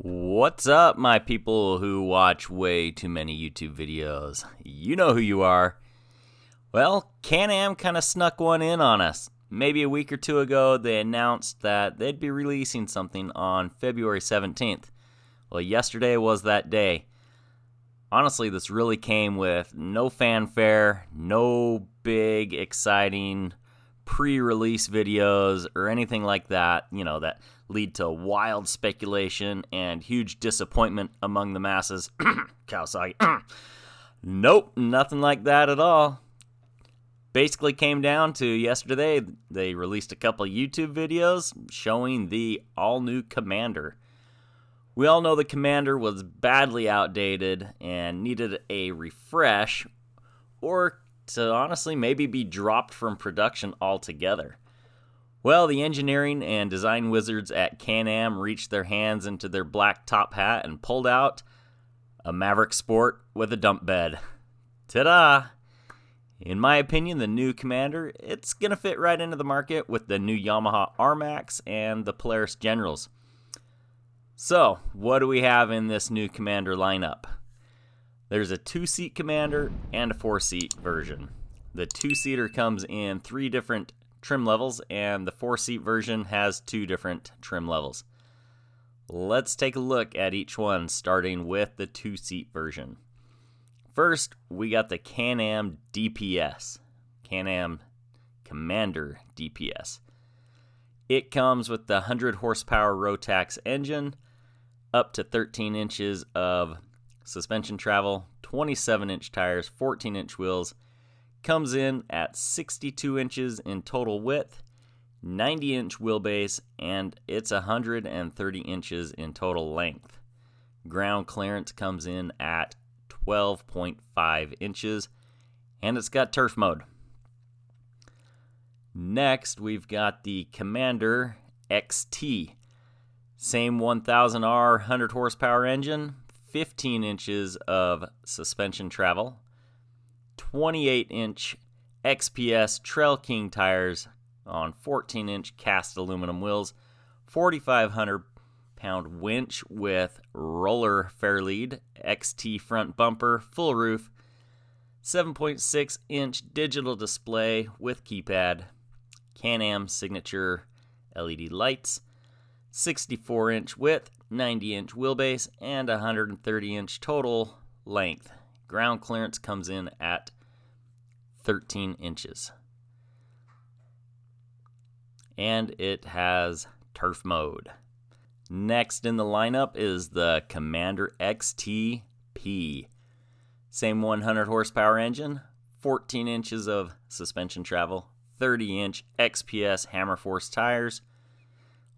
What's up, my people who watch way too many YouTube videos? You know who you are. Well, CanAm kind of snuck one in on us. Maybe a week or two ago, they announced that they'd be releasing something on February 17th. Well, yesterday was that day. Honestly, this really came with no fanfare, no big, exciting pre-release videos or anything like that, that lead to wild speculation and huge disappointment among the masses. Kawasaki. Nope, nothing like that at all. Basically came down to yesterday, they released a couple YouTube videos showing the all-new Commander. We all know the Commander was badly outdated and needed a refresh, or to honestly maybe be dropped from production altogether. Well, the engineering and design wizards at CanAm reached their hands into their black top hat and pulled out a Maverick Sport with a dump bed. Ta-da! In my opinion, the new Commander, it's going to fit right into the market with the new Yamaha RMAX and the Polaris Generals. So, what do we have in this new Commander lineup? There's a 2-seat Commander and a 4-seat version. The 2-seater comes in 3 different trim levels, and the 4-seat version has 2 different trim levels. Let's take a look at each one, starting with the 2-seat version. First, we got the CanAm DPS, CanAm Commander DPS. It comes with the 100 horsepower Rotax engine, up to 13 inches of suspension travel, 27-inch tires, 14-inch wheels. Comes in at 62 inches in total width, 90-inch wheelbase, and it's 130 inches in total length. Ground clearance comes in at 12.5 inches, and it's got turf mode. Next, we've got the Commander XT. Same 1000R 100 horsepower engine, 15 inches of suspension travel, 28-inch XPS Trail King tires on 14-inch cast aluminum wheels, 4,500-pound winch with roller fairlead, XT front bumper, full roof, 7.6-inch digital display with keypad, CanAm signature LED lights, 64-inch width, 90-inch wheelbase, and 130-inch total length. Ground clearance comes in at 13 inches. And it has turf mode. Next in the lineup is the Commander XTP. Same 100 horsepower engine, 14 inches of suspension travel, 30-inch XPS Hammer Force tires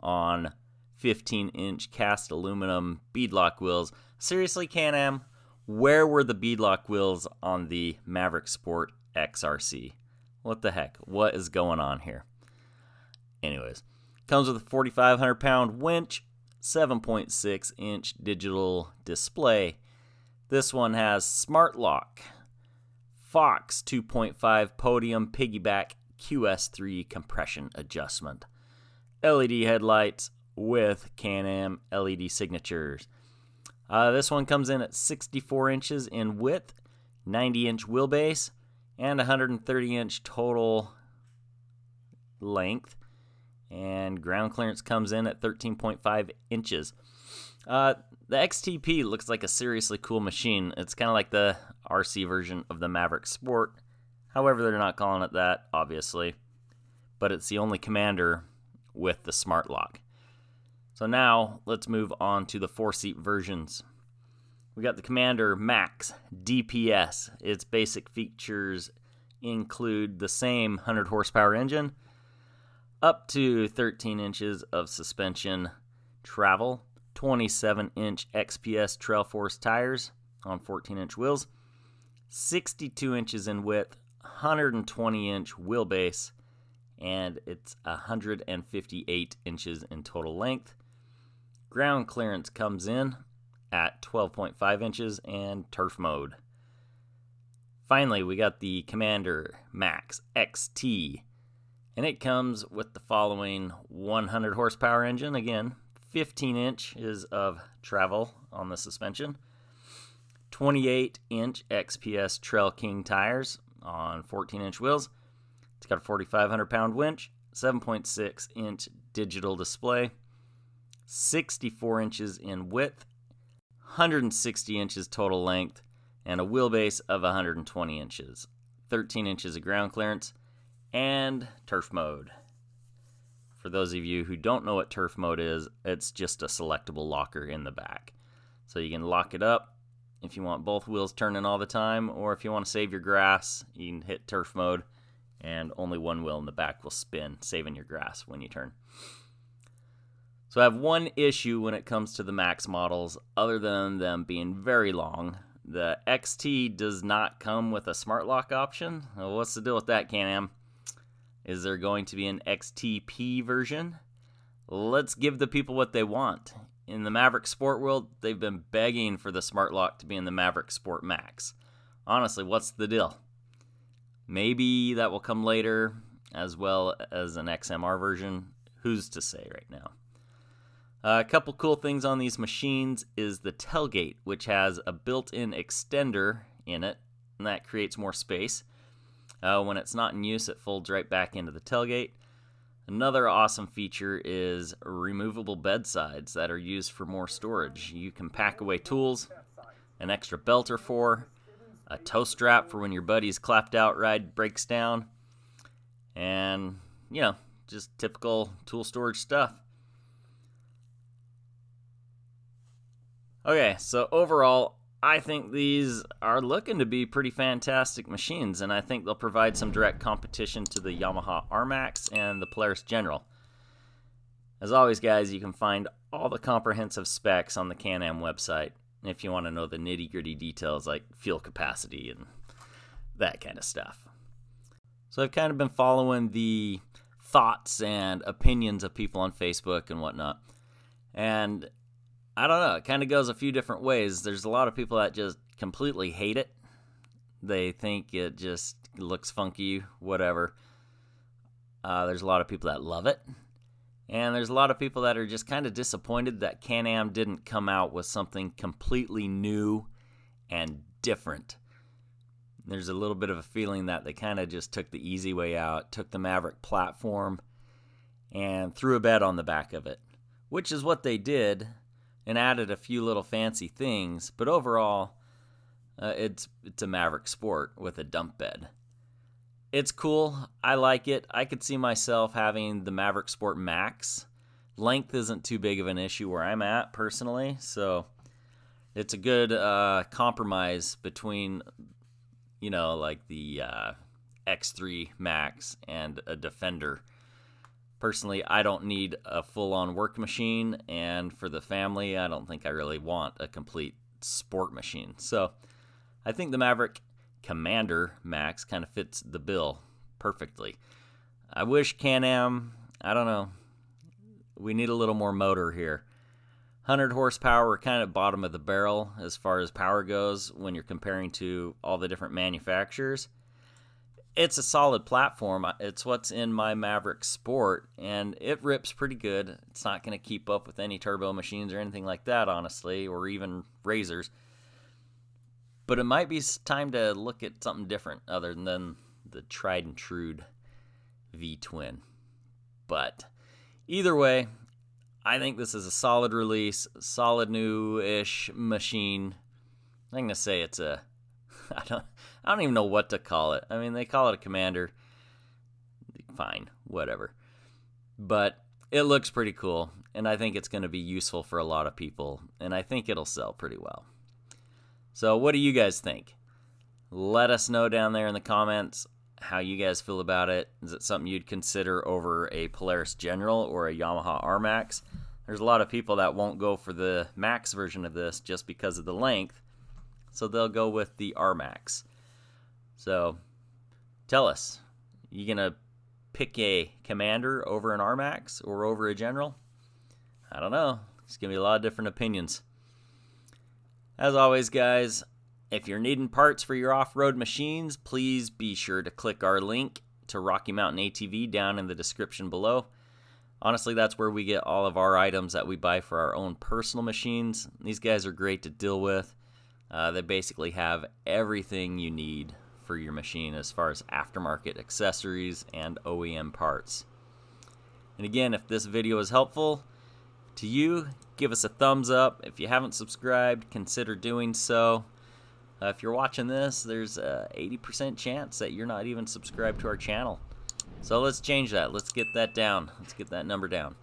on 15-inch cast aluminum beadlock wheels. Seriously, CanAm, where were the beadlock wheels on the Maverick Sport XRC? What the heck? What is going on here? Anyways, comes with a 4,500-pound winch, 7.6-inch digital display. This one has Smart Lock, Fox 2.5 podium piggyback QS3 compression adjustment, LED headlights with CanAm LED signatures. This one comes in at 64 inches in width, 90-inch wheelbase, and 130-inch total length. And ground clearance comes in at 13.5 inches. The XTP looks like a seriously cool machine. It's kind of like the RC version of the Maverick Sport. However, they're not calling it that, obviously. But it's the only Commander with the Smart Lock. So now, let's move on to the 4-seat versions. We got the Commander Max DPS. Its basic features include the same 100 horsepower engine, up to 13 inches of suspension travel, 27-inch XPS Trail Force tires on 14-inch wheels, 62 inches in width, 120-inch wheelbase, and it's 158 inches in total length. Ground clearance comes in at 12.5 inches and turf mode. Finally, we got the Commander Max XT, and it comes with the following 100 horsepower engine, again, 15 inches of travel on the suspension, 28-inch XPS Trail King tires on 14-inch wheels. It's got a 4,500-pound winch, 7.6-inch digital display, 64 inches in width, 160 inches total length, and a wheelbase of 120 inches, 13 inches of ground clearance, and turf mode. For those of you who don't know what turf mode is, it's just a selectable locker in the back. So you can lock it up if you want both wheels turning all the time, or if you want to save your grass, you can hit turf mode, and only one wheel in the back will spin, saving your grass when you turn. So I have one issue when it comes to the Max models, other than them being very long. The XT does not come with a smart lock option. Well, what's the deal with that, Can-Am? Is there going to be an XTP version? Let's give the people what they want. In the Maverick Sport world, they've been begging for the smart lock to be in the Maverick Sport Max. Honestly, what's the deal? Maybe that will come later, as well as an XMR version. Who's to say right now? A couple cool things on these machines is the tailgate, which has a built-in extender in it, and that creates more space. When it's not in use, it folds right back into the tailgate. Another awesome feature is removable bedsides that are used for more storage. You can pack away tools, an extra belt or four, a tow strap for when your buddy's clapped out ride breaks down, and, just typical tool storage stuff. Okay, so overall, I think these are looking to be pretty fantastic machines, and I think they'll provide some direct competition to the Yamaha RMAX and the Polaris General. As always, guys, you can find all the comprehensive specs on the CanAm website if you want to know the nitty-gritty details like fuel capacity and that kind of stuff. So I've kind of been following the thoughts and opinions of people on Facebook and whatnot, and I don't know, it kind of goes a few different ways. There's a lot of people that just completely hate it. They think it just looks funky, whatever. There's a lot of people that love it. And there's a lot of people that are just kind of disappointed that CanAm didn't come out with something completely new and different. There's a little bit of a feeling that they kind of just took the easy way out, took the Maverick platform, and threw a bed on the back of it, which is what they did, and added a few little fancy things, but overall, it's a Maverick Sport with a dump bed. It's cool. I like it. I could see myself having the Maverick Sport Max. Length isn't too big of an issue where I'm at, personally, so it's a good compromise between, like the X3 Max and a Defender. Personally, I don't need a full-on work machine, and for the family, I don't think I really want a complete sport machine. So I think the Maverick Commander Max kind of fits the bill perfectly. I wish CanAm, I don't know, we need a little more motor here. 100 horsepower, we're kind of bottom of the barrel as far as power goes when you're comparing to all the different manufacturers. It's a solid platform. It's what's in my Maverick Sport, and it rips pretty good. It's not going to keep up with any turbo machines or anything like that, honestly, or even razors. But it might be time to look at something different other than the tried and true V-twin. But either way, I think this is a solid release, solid new-ish machine. I'm going to say it's a... I don't even know what to call it. I mean, they call it a Commander. Fine, whatever. But it looks pretty cool, and I think it's going to be useful for a lot of people, and I think it'll sell pretty well. So what do you guys think? Let us know down there in the comments how you guys feel about it. Is it something you'd consider over a Polaris General or a Yamaha RMAX? There's a lot of people that won't go for the Max version of this just because of the length, so they'll go with the RMAX. So tell us, you gonna pick a Commander over an RMAX or over a General? I don't know. There's gonna be a lot of different opinions. As always, guys, if you're needing parts for your off-road machines, please be sure to click our link to Rocky Mountain ATV down in the description below. Honestly, that's where we get all of our items that we buy for our own personal machines. These guys are great to deal with. They basically have everything you need for your machine as far as aftermarket accessories and OEM parts. And again, if this video is helpful to you, give us a thumbs up. If you haven't subscribed, consider doing so. If you're watching this, there's a 80% chance that you're not even subscribed to our channel. So let's change that. Let's get that down. Let's get that number down.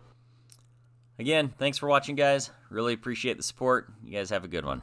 Again, thanks for watching, guys. Really appreciate the support. You guys have a good one.